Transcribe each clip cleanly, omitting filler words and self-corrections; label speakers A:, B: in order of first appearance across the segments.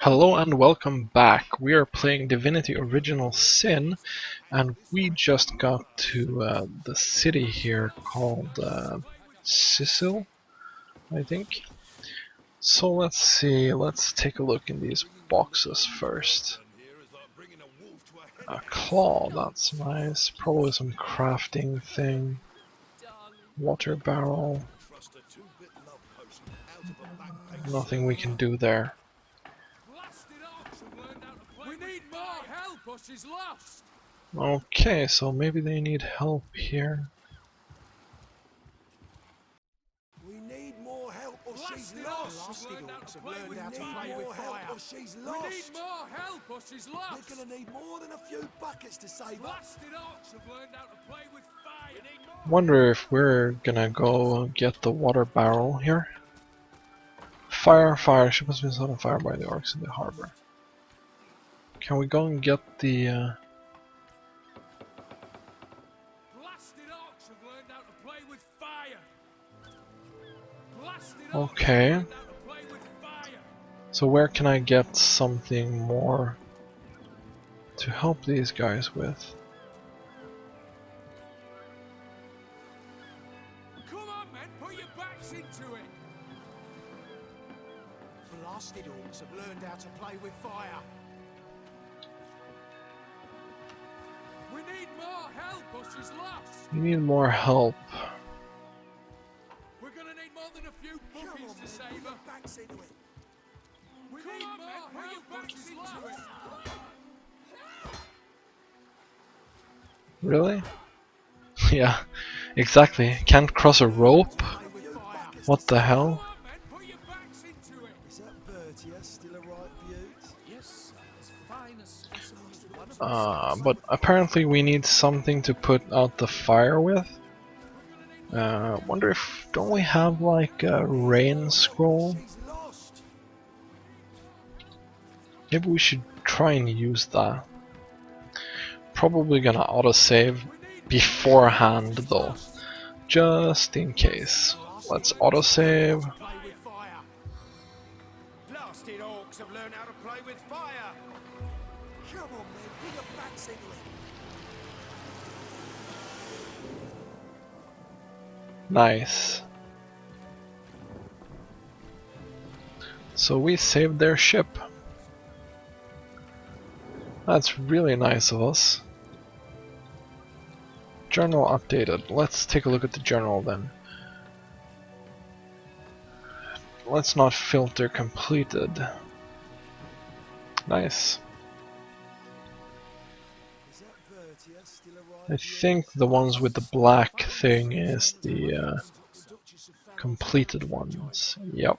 A: Hello and welcome back. We are playing Divinity Original Sin, and we just got to the city here called Cyseal, I think. So let's see, let's take a look in these boxes first. A claw, that's nice. Probably some crafting thing. Water barrel. Nothing we can do there. Okay, so maybe they need help here.
B: We need more help or she's lost. We need more help or she's lost. We need more help or she's lost. We're gonna need more than a few buckets to save her. Blasted orcs have learned how to play with fire.
A: Wonder if we're gonna go get the water barrel here. Fire, fire. Ship has been set on fire by the orcs in the harbor. Can we go and get the
B: Blasted orcs have learned how to play with fire.
A: Okay. So where can I get something more to help these guys with?
B: Come on, men, put your backs into it. Blasted orcs have learned how to play with fire. We need more help or she's lost.
A: We need more help.
B: We're gonna need more than a few buckets to save her. Backs into it. We need more help or she's lost.
A: Really? Yeah, exactly. Can't cross a rope? What the hell? But apparently we need something to put out the fire with. Wonder if, don't we have like a rain scroll? Maybe we should try and use that. Probably gonna autosave beforehand though, just in case. Let's autosave.
B: Blasted orcs have learned how to play with fire. Come on, man, put your backs into it.
A: Nice. So we saved their ship. That's really nice of us. Journal updated. Let's take a look at the journal then. Let's not filter completed. Nice. I think the ones with the black thing is the completed ones. Yep.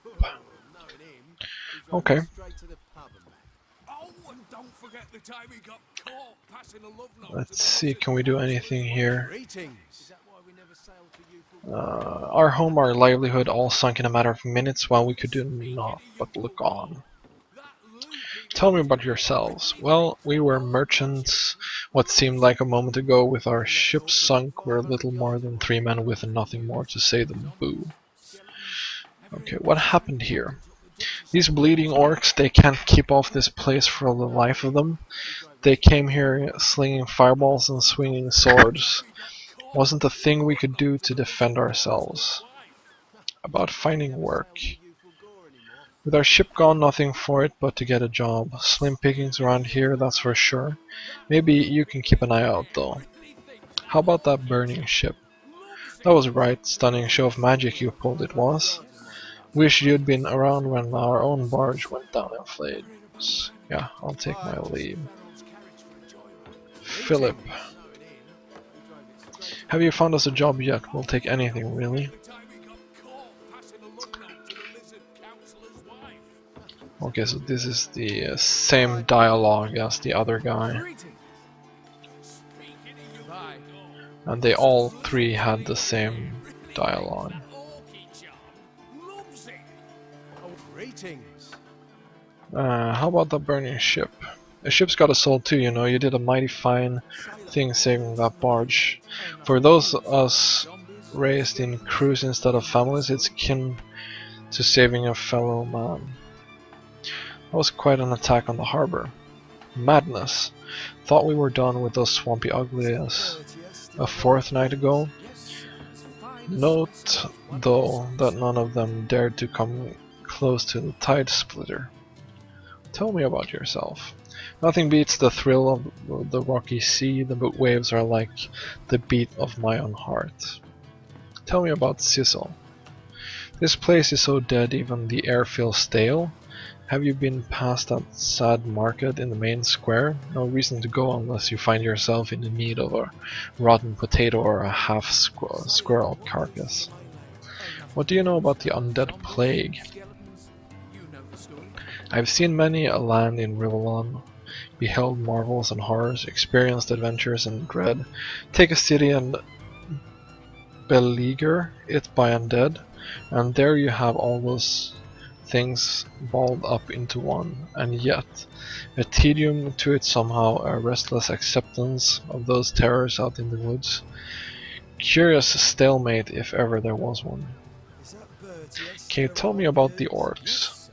A: Okay. Let's see, can we do anything here? Our home, our livelihood, all sunk in a matter of minutes, while we could do naught but look on. Tell me about yourselves. Well, we were merchants. What seemed like a moment ago, with our ship sunk, we're little more than 3 men with nothing more to say than boo. Okay, what happened here? These bleeding orcs, they can't keep off this place for the life of them. They came here slinging fireballs and swinging swords. Wasn't a thing we could do to defend ourselves. About finding work. With our ship gone, nothing for it but to get a job. Slim pickings around here, that's for sure. Maybe you can keep an eye out though. How about that burning ship? That was right, stunning show of magic you pulled it was. Wish you'd been around when our own barge went down in flames. Yeah, I'll take my leave. Philip. Have you found us a job yet? We'll take anything, really. Okay, so this is the same dialogue as the other guy. And they all three had the same dialogue. How about the burning ship? A ship's got a soul too, you know. You did a mighty fine thing saving that barge. For those of us raised in crews instead of families, it's kin to saving a fellow man. That was quite an attack on the harbor. Madness. Thought we were done with those swampy uglies a fortnight ago. Note, though, that none of them dared to come close to the tide splitter. Tell me about yourself. Nothing beats the thrill of the rocky sea. The waves are like the beat of my own heart. Tell me about Cyseal. This place is so dead even the air feels stale. Have you been past that sad market in the main square? No reason to go unless you find yourself in the need of a rotten potato or a half squirrel carcass. What do you know about the undead plague? I've seen many a land in Rivellon, beheld marvels and horrors, experienced adventures and dread, take a city and beleaguer it by undead, and there you have all those things balled up into one, and yet a tedium to it somehow, a restless acceptance of those terrors out in the woods. Curious stalemate if ever there was one. Can you tell me about the orcs?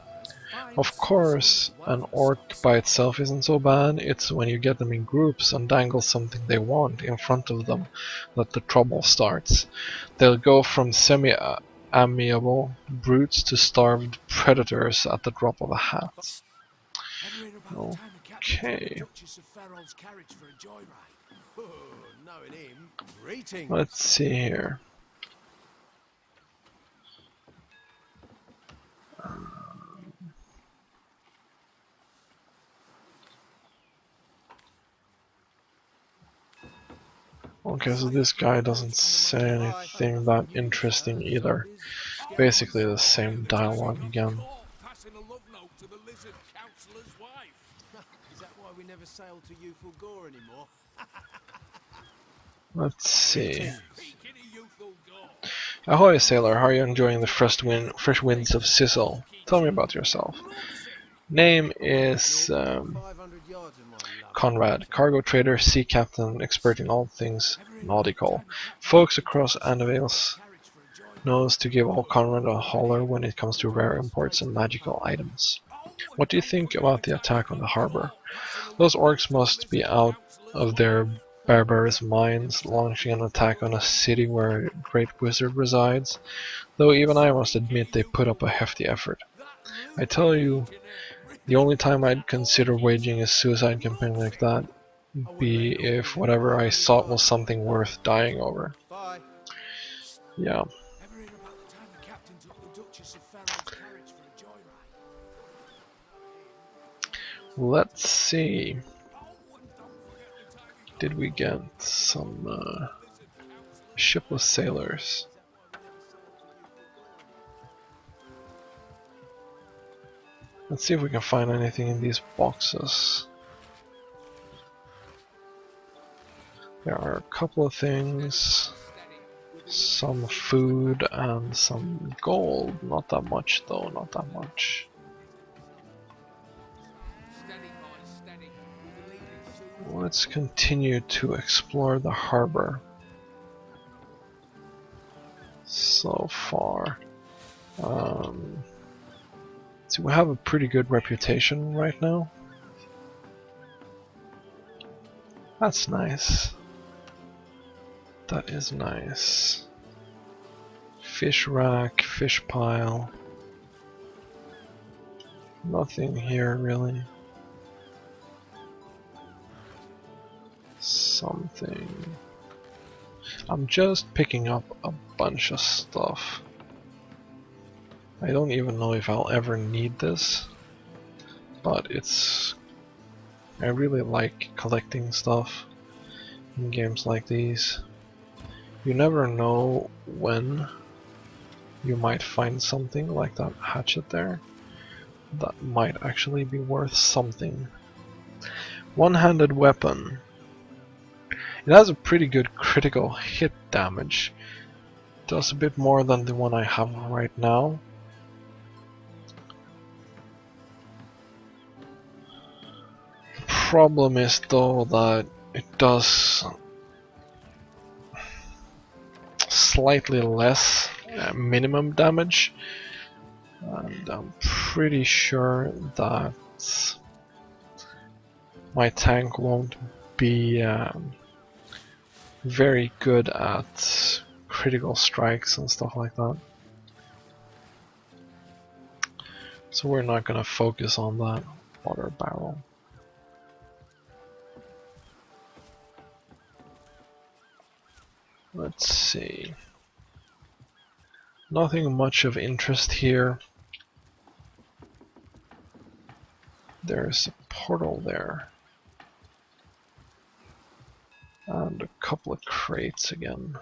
A: Of course, an orc by itself isn't so bad, it's when you get them in groups and dangle something they want in front of them that the trouble starts. They'll go from semi-amiable brutes to starved predators at the drop of a hat. Okay. Let's see here. Okay, so this guy doesn't say anything that interesting either. Basically the same dialogue again. Let's see. Ahoy, sailor, how are you enjoying the fresh winds of Cyseal? Tell me about yourself. Name is Conrad, cargo trader, sea captain, expert in all things nautical. Folks across Annavales knows to give old Conrad a holler when it comes to rare imports and magical items. What do you think about the attack on the harbor? Those orcs must be out of their barbarous minds, launching an attack on a city where a great wizard resides, though even I must admit they put up a hefty effort. I tell you, the only time I'd consider waging a suicide campaign like that would be if whatever I sought was something worth dying over. Yeah. Let's see. Did we get some shipless sailors? Let's see if we can find anything in these boxes. There are a couple of things. Some food and some gold. Not that much though, not that much. Let's continue to explore the harbor. So far. So we have a pretty good reputation right now. That's nice. That is nice. Fish rack, fish pile. Nothing here really. Something. I'm just picking up a bunch of stuff. I don't even know if I'll ever need this, but I really like collecting stuff in games like these. You never know when you might find something like that hatchet there that might actually be worth something. One-handed weapon. It has a pretty good critical hit damage. It does a bit more than the one I have right now. The problem is though that it does slightly less minimum damage, and I'm pretty sure that that my tank won't be very good at critical strikes and stuff like that. So we're not gonna focus on that water barrel. Let's see. Nothing much of interest here. There's a portal there. And a couple of crates again.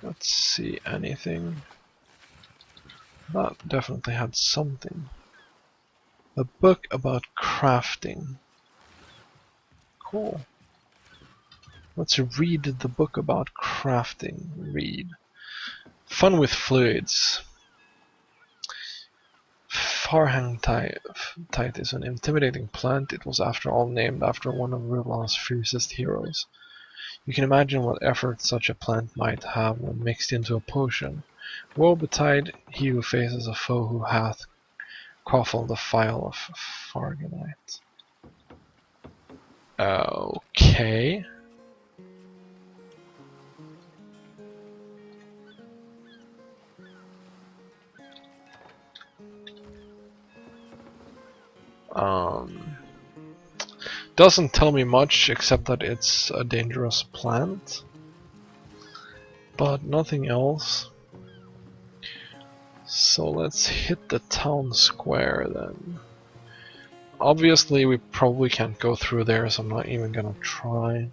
A: Let's see, anything. That definitely had something. A book about crafting. Cool. Let's read the book about crafting. Read. Fun with fluids. Farhangtite is an intimidating plant. It was after all named after one of Rivland's fiercest heroes. You can imagine what effort such a plant might have when mixed into a potion. Woe betide he who faces a foe who hath quaffled the phial of Farganite. Okay. Doesn't tell me much except that it's a dangerous plant, but nothing else. So let's hit the town square then. Obviously we probably can't go through there, so I'm not even gonna try.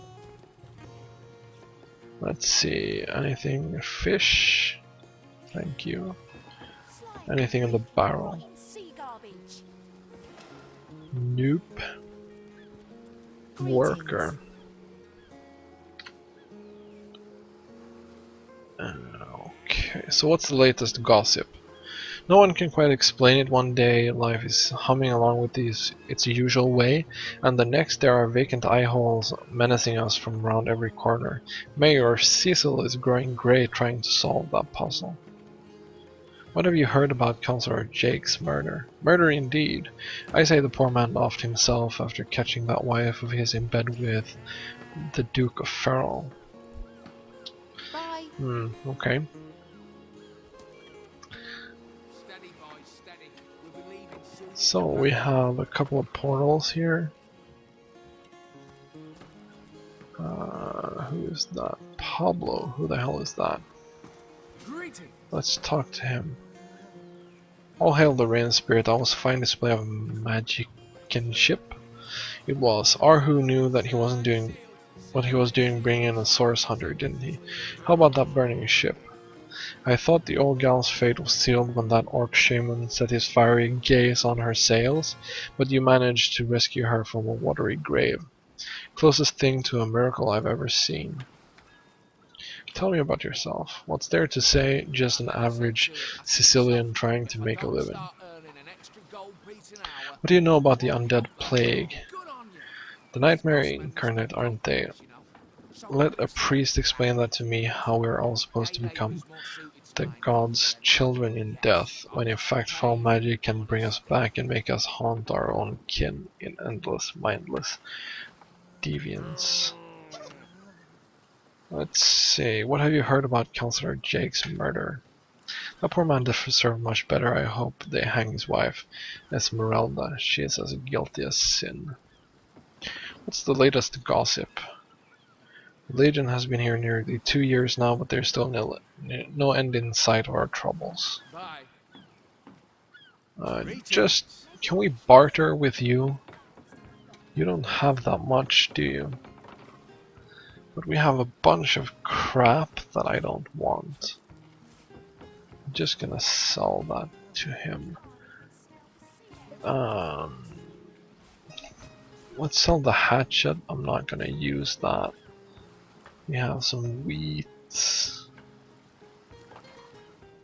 A: Let's see, anything? Fish? Thank you. Anything in the barrel? Nope. Worker. Okay, so what's the latest gossip? No one can quite explain it. One day life is humming along with its usual way, and the next there are vacant eye holes menacing us from around every corner. Mayor Cyseal is growing grey trying to solve that puzzle. What have you heard about Councillor Jake's murder? Murder indeed. I say the poor man offed himself after catching that wife of his in bed with the Duke of Ferrol. Bye. Okay. So we have a couple of portals here. Who is that? Pablo. Who the hell is that? Let's talk to him. All hail the rain spirit. That was a fine display of magicianship. It was. Arhu knew that he wasn't doing what he was doing, bringing in a source hunter, didn't he? How about that burning ship? I thought the old gal's fate was sealed when that orc shaman set his fiery gaze on her sails, but you managed to rescue her from a watery grave. Closest thing to a miracle I've ever seen. Tell me about yourself. What's there to say? Just an average Sicilian trying to make a living. What do you know about the undead plague? The nightmare incarnate, aren't they? Let a priest explain that to me, how we're all supposed to become the gods' children in death, when in fact foul magic can bring us back and make us haunt our own kin in endless, mindless deviance. Let's see, what have you heard about Councillor Jake's murder? That poor man deserved much better. I hope they hang his wife, Esmeralda. She is as guilty as sin. What's the latest gossip? The Legion has been here nearly 2 years now, but there's still no end in sight of our troubles. Can we barter with you? You don't have that much, do you? But we have a bunch of crap that I don't want. I'm just gonna sell that to him. Let's sell the hatchet. I'm not gonna use that. We have some wheat.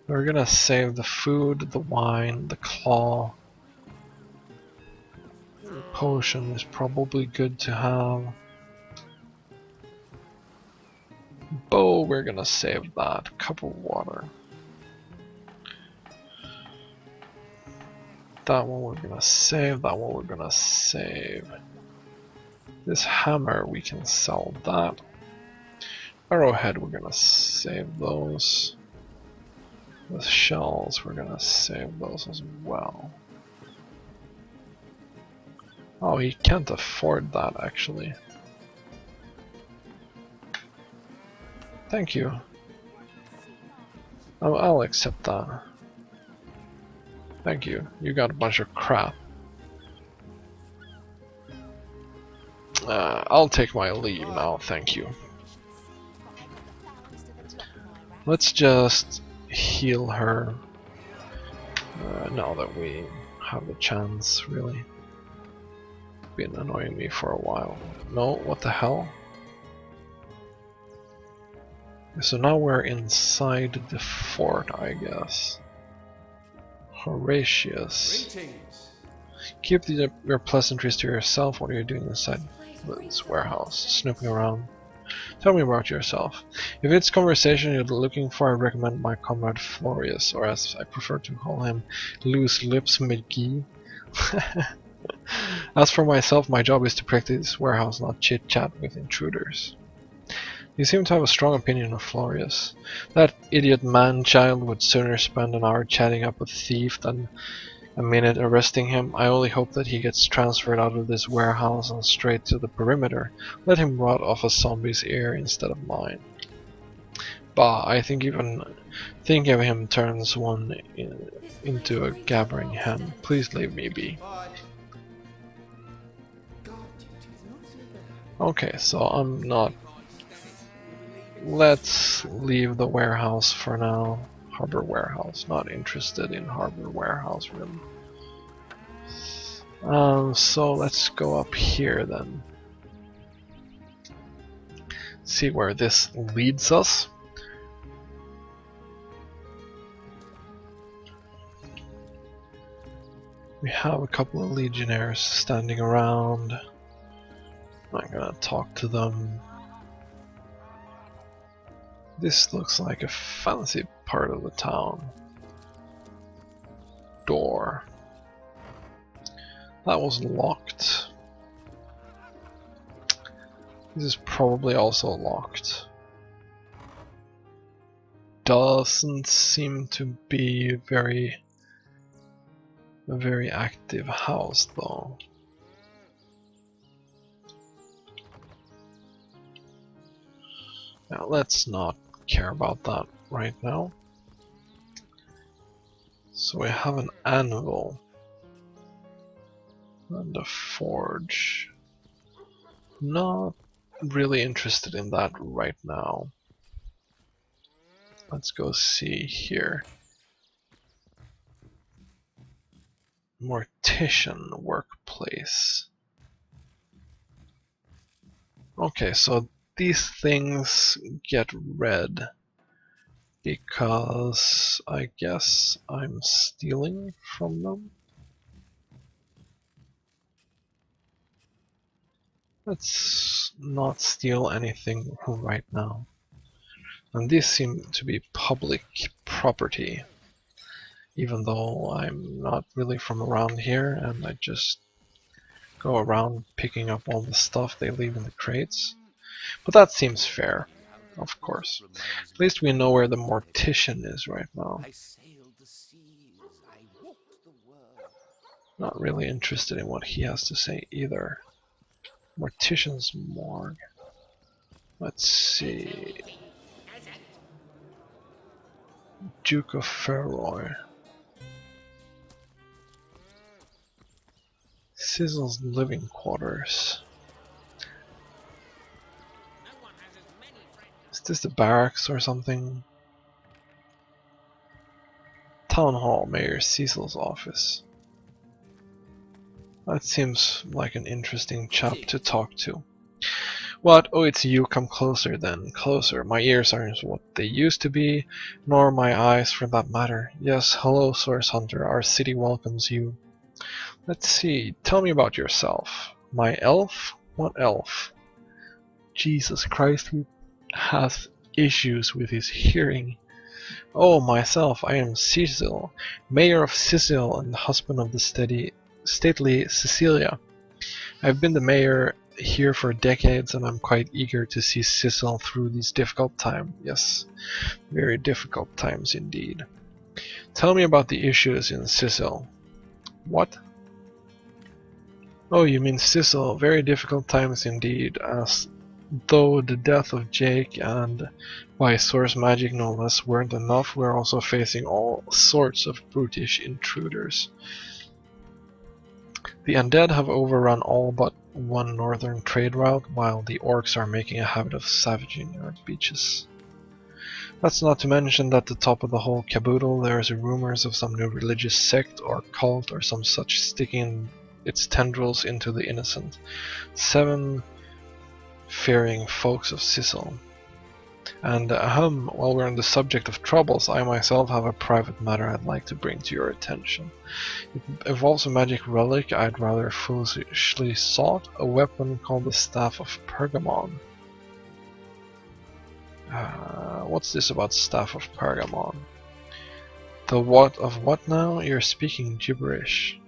A: We're gonna save the food, the wine, the claw. The potion is probably good to have. Bow, we're gonna save that. Cup of water. That one we're gonna save, that one we're gonna save. This hammer, we can sell that. Arrowhead, we're gonna save those. The shells, we're gonna save those as well. Oh, he can't afford that actually. Thank you. Oh, I'll accept that. Thank you. You got a bunch of crap. I'll take my leave now, thank you. Let's just heal her now that we have the chance, really. Been annoying me for a while. No, what the hell? So now we're inside the fort, I guess. Horatius.
B: Greetings.
A: Keep your pleasantries to yourself. What are you doing inside this warehouse? Snooping around. Tell me about yourself. If it's conversation you're looking for, I recommend my comrade Florius, or as I prefer to call him, Loose Lips McGee. As for myself, my job is to protect this warehouse, not chit-chat with intruders. You seem to have a strong opinion of Florius. That idiot man-child would sooner spend an hour chatting up a thief than a minute arresting him. I only hope that he gets transferred out of this warehouse and straight to the perimeter. Let him rot off a zombie's ear instead of mine. Bah, I think even thinking of him turns one into a gabbering hen. Please leave me be.
B: Bye.
A: Okay, so I'm not... Let's leave the warehouse for now. Harbor warehouse. Not interested in harbor warehouse, really. So let's go up here then. See where this leads us. We have a couple of legionnaires standing around. I'm gonna talk to them. This looks like a fancy part of the town. Door. That was locked. This is probably also locked. Doesn't seem to be a very active house though. Now let's not care about that right now. So we have an anvil and a forge. Not really interested in that right now. Let's go see here. Mortician workplace. Okay, so these things get red because I guess I'm stealing from them. Let's not steal anything right now. And these seem to be public property, even though I'm not really from around here and I just go around picking up all the stuff they leave in the crates. But that seems fair, of course. At least we know where the mortician is right now.
B: I sailed the seas, I walked the world.
A: Not really interested in what he has to say either. Mortician's morgue. Let's see. Duke of Ferroy. Cyseal's living quarters. Is this the barracks or something? Town Hall, Mayor Cyseal's office. That seems like an interesting chap to talk to. What? Oh, it's you. Come closer then. Closer. My ears aren't what they used to be, nor my eyes for that matter. Yes, hello, Source Hunter. Our city welcomes you. Let's see. Tell me about yourself. My elf? What elf? Jesus Christ, he has issues with his hearing. Oh, myself, I am Cyseal, mayor of Cyseal and husband of the stately Cecilia. I've been the mayor here for decades and I'm quite eager to see Cyseal through these difficult times. Yes, very difficult times indeed. Tell me about the issues in Cyseal. What? Oh, you mean Cyseal. Very difficult times indeed, as though the death of Jake and by source magic no less weren't enough, we're also facing all sorts of brutish intruders. The undead have overrun all but one northern trade route, while the orcs are making a habit of savaging our beaches. That's not to mention that at the top of the whole caboodle there's rumors of some new religious sect or cult or some such sticking its tendrils into the innocent, seven-faring folks of Cyseal. And while we're on the subject of troubles, I myself have a private matter I'd like to bring to your attention. It involves a magic relic I'd rather foolishly sought, a weapon called the Staff of Pergamon. What's this about Staff of Pergamon? The what of what now? You're speaking gibberish.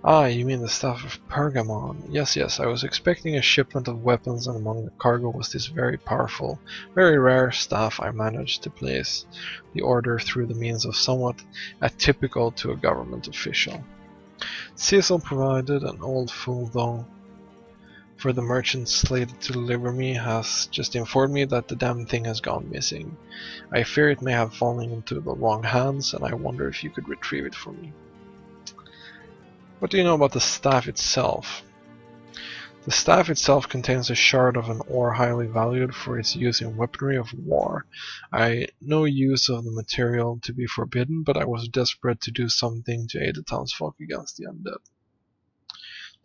A: Ah, you mean the Staff of Pergamon. Yes, yes, I was expecting a shipment of weapons and among the cargo was this very powerful, very rare staff I managed to place the order through the means of somewhat atypical to a government official. Cyseal provided an old fool though, for the merchant slated to deliver me has just informed me that the damn thing has gone missing. I fear it may have fallen into the wrong hands and I wonder if you could retrieve it for me. What do you know about the staff itself? The staff itself contains a shard of an ore highly valued for its use in weaponry of war. I know use of the material to be forbidden, but I was desperate to do something to aid the townsfolk against the undead.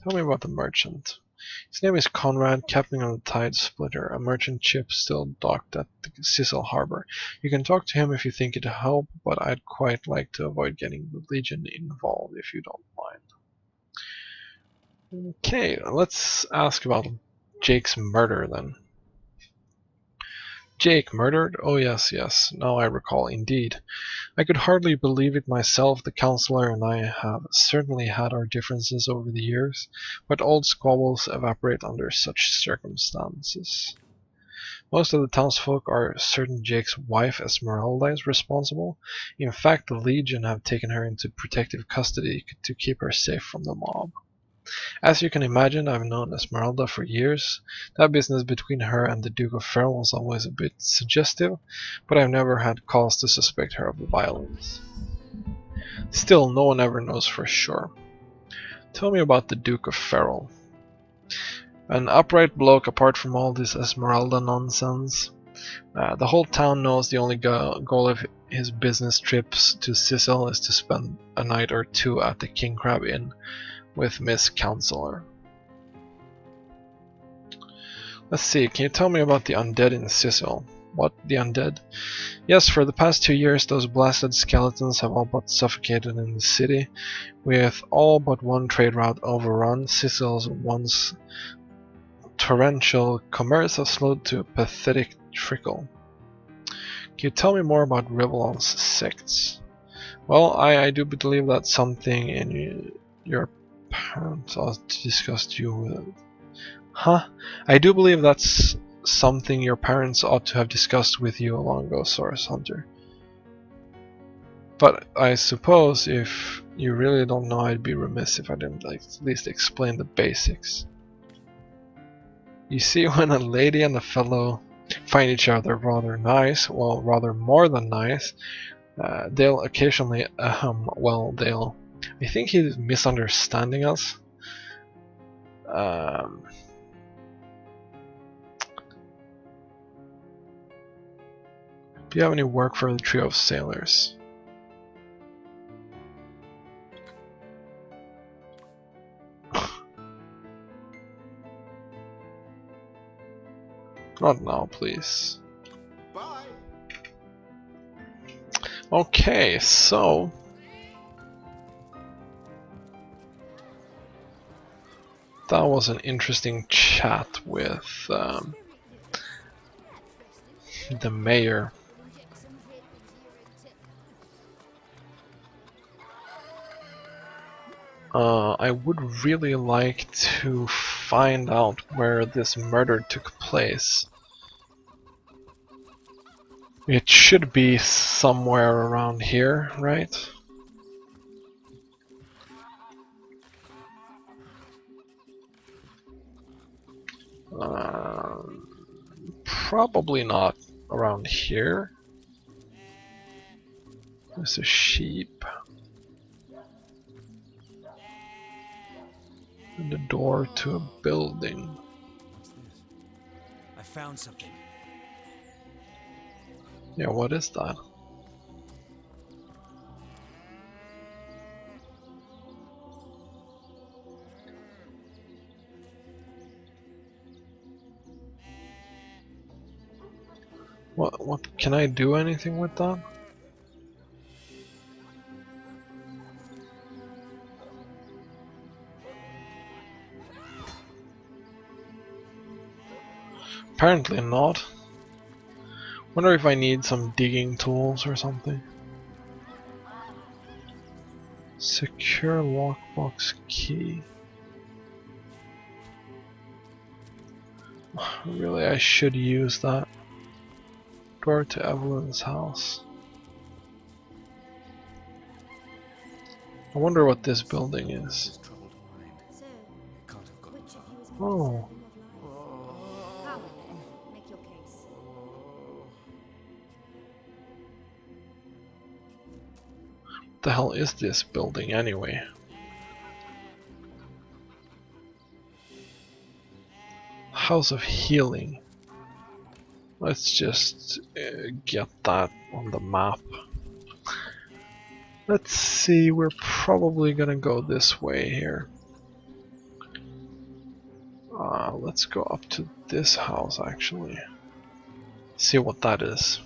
A: Tell me about the merchant. His name is Conrad, captain of the Tide Splitter, a merchant ship still docked at the Cyseal harbor. You can talk to him if you think it'd help, but I'd quite like to avoid getting the Legion involved if you don't mind. Okay, let's ask about Jake's murder then. Jake murdered? Oh yes, yes, now I recall, indeed. I could hardly believe it myself. The councillor and I have certainly had our differences over the years, but old squabbles evaporate under such circumstances. Most of the townsfolk are certain Jake's wife Esmeralda is responsible. In fact, the Legion have taken her into protective custody to keep her safe from the mob. As you can imagine, I've known Esmeralda for years. That business between her and the Duke of Ferrell was always a bit suggestive, but I've never had cause to suspect her of violence. Still, no one ever knows for sure. Tell me about the Duke of Ferrell. An upright bloke apart from all this Esmeralda nonsense. The whole town knows the only goal of his business trips to Cyseal is to spend a night or two at the King Crab Inn with Miss Counselor. Let's see, can you tell me about the undead in Cyseal? What, the undead? Yes, for the past 2 years those blasted skeletons have all but suffocated in the city. With all but one trade route overrun, Cyseal's once torrential commerce has slowed to a pathetic trickle. Can you tell me more about Rivellon's sects? Well, I do believe that's something in your parents ought to discuss you with. Huh? I do believe that's something your parents ought to have discussed with you long ago, Source Hunter. But I suppose if you really don't know, I'd be remiss if I didn't at least explain the basics. You see, when a lady and a fellow find each other rather nice, well, rather more than nice, they'll occasionally, I think he's misunderstanding us. Do you have any work for the trio of sailors? Not now, please.
B: Bye.
A: Okay, so that was an interesting chat with the mayor. I would really like to find out where this murder took place. It should be somewhere around here, right? Probably not around here. There's a sheep. And a door to a building.
B: What's this? I found something.
A: Yeah, what is that? What can I do anything with that? Apparently not. Wonder if I need some digging tools or something. Secure lockbox key. Really, I should use that. Door to Evelyn's house. I wonder what this building is.
B: Troubled mind.
C: So,
B: It can't have gone
C: which of you is
A: Oh.
C: more deserving of life? How then? Make your case.
A: What the hell is this building anyway? House of Healing. Let's just get that on the map. Let's see, we're probably gonna go this way here. Let's go up to this house actually. See what that is.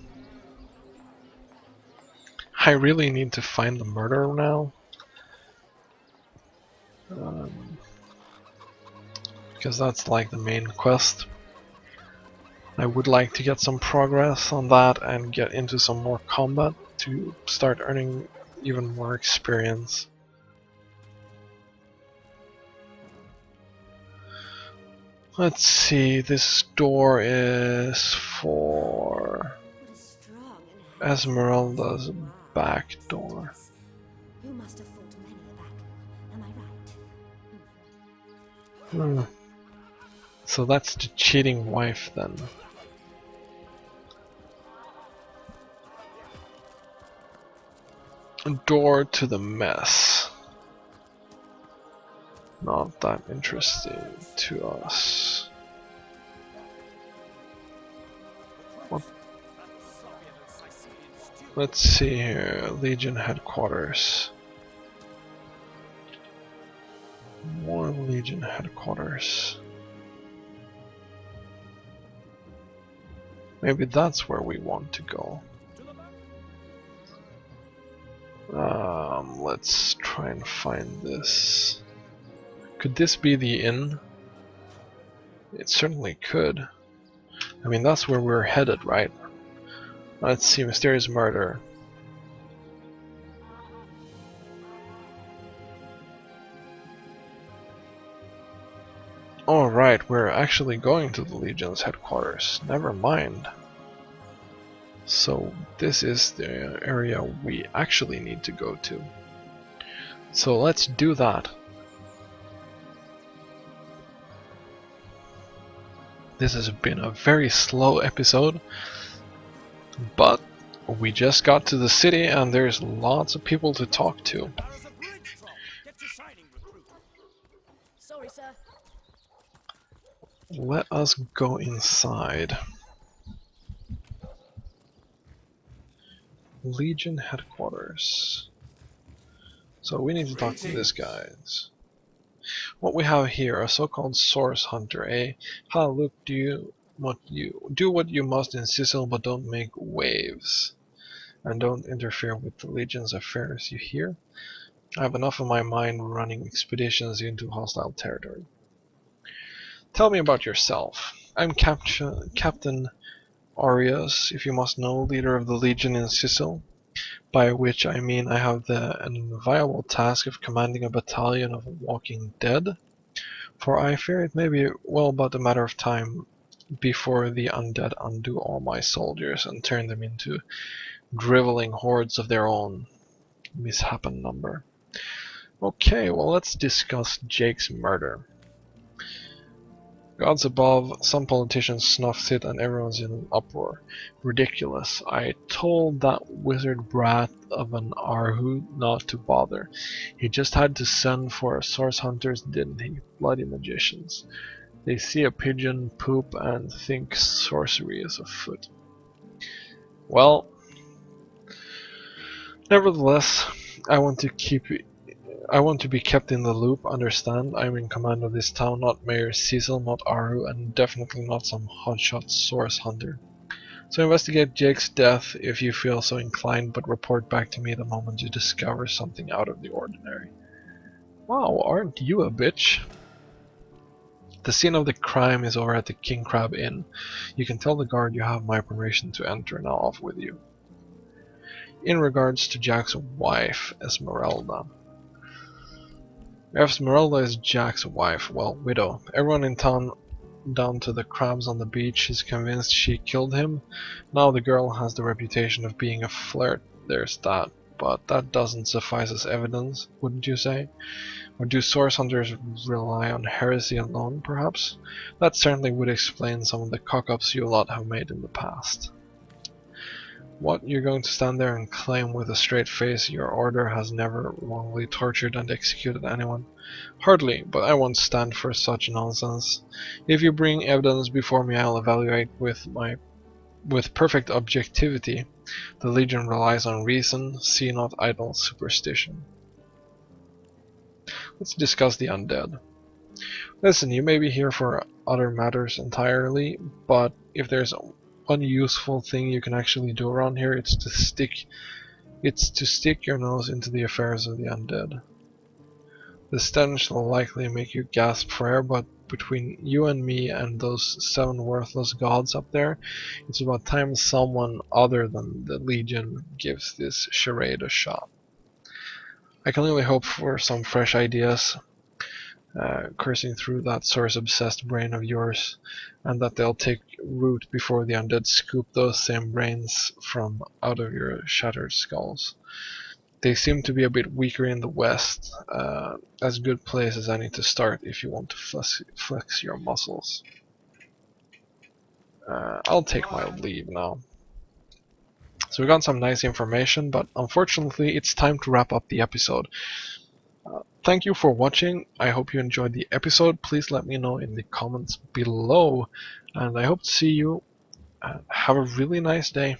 A: I really need to find the murderer now. Because that's like the main quest. I would like to get some progress on that and get into some more combat to start earning even more experience. Let's see, this door is for
C: What a strong and
A: Esmeralda's back door.
C: Who must have fought many a battle? Am I right?
A: So that's the cheating wife then. Door to the mess. Not that interesting to us. What? Let's see here. Legion headquarters. More Legion headquarters. Maybe that's where we want to go. Let's try and find this. Could this be the inn? It certainly could. I mean, that's where we're headed, right? Let's see, mysterious murder. Alright, we're actually going to the Legion's headquarters. Never mind. So this is the area we actually need to go to. So let's do that. This has been a very slow episode, but we just got to the city and there's lots of people to talk to.
B: There's a bridge drop. Get to shining, recruit.
C: Sorry, sir.
A: Let us go inside. Legion headquarters. So we need to talk to this guy. What we have here, a so-called source hunter, eh? Ha, look, do what you must in Cyseal, but don't make waves. And don't interfere with the Legion's affairs, you hear? I have enough of my mind running expeditions into hostile territory. Tell me about yourself. I'm Captain Arius, if you must know, leader of the Legion in Cyseal. by which I mean I have the enviable task of commanding a battalion of walking dead, for I fear it may be well but a matter of time before the undead undo all my soldiers and turn them into driveling hordes of their own mishapen number. Okay, well let's discuss Jake's murder. Gods above, some politicians snuffed it and everyone's in an uproar. Ridiculous. I told that wizard brat of an Arhu not to bother. He just had to send for source hunters, didn't he? Bloody magicians. They see a pigeon poop and think sorcery is afoot. Well, nevertheless, I want to be kept in the loop, understand? I'm in command of this town, not Mayor Cyseal, not Aru, and definitely not some hotshot source hunter. So investigate Jake's death if you feel so inclined, but report back to me the moment you discover something out of the ordinary. Wow, aren't you a bitch? The scene of the crime is over at the King Crab Inn. You can tell the guard you have my permission to enter and I'll off with you. In regards to Jack's wife, Esmeralda. Esmeralda is Jack's wife, well, widow. Everyone in town, down to the crabs on the beach, is convinced she killed him. Now the girl has the reputation of being a flirt, there's that. But that doesn't suffice as evidence, wouldn't you say? Or do source hunters rely on heresy alone, perhaps? That certainly would explain some of the cock-ups you lot have made in the past. What, you're going to stand there and claim with a straight face your order has never wrongly tortured and executed anyone? Hardly, but I won't stand for such nonsense. If you bring evidence before me, I'll evaluate with perfect objectivity. The Legion relies on reason, see not idle superstition. Let's discuss the undead. Listen, you may be here for other matters entirely, but if there's one useful thing you can actually do around here, it's to stick your nose into the affairs of the undead. The stench will likely make you gasp for air, but between you and me and those 7 worthless gods up there, it's about time someone other than the Legion gives this charade a shot. I can only hope for some fresh ideas coursing through that source-obsessed brain of yours, and that they'll take root before the undead scoop those same brains from out of your shattered skulls. They seem to be a bit weaker in the west, as good place as any to start if you want to flex your muscles. I'll take my leave now. So we got some nice information, but unfortunately it's time to wrap up the episode. Thank you for watching. I hope you enjoyed the episode. Please let me know in the comments below, and I hope to see you. Have a really nice day.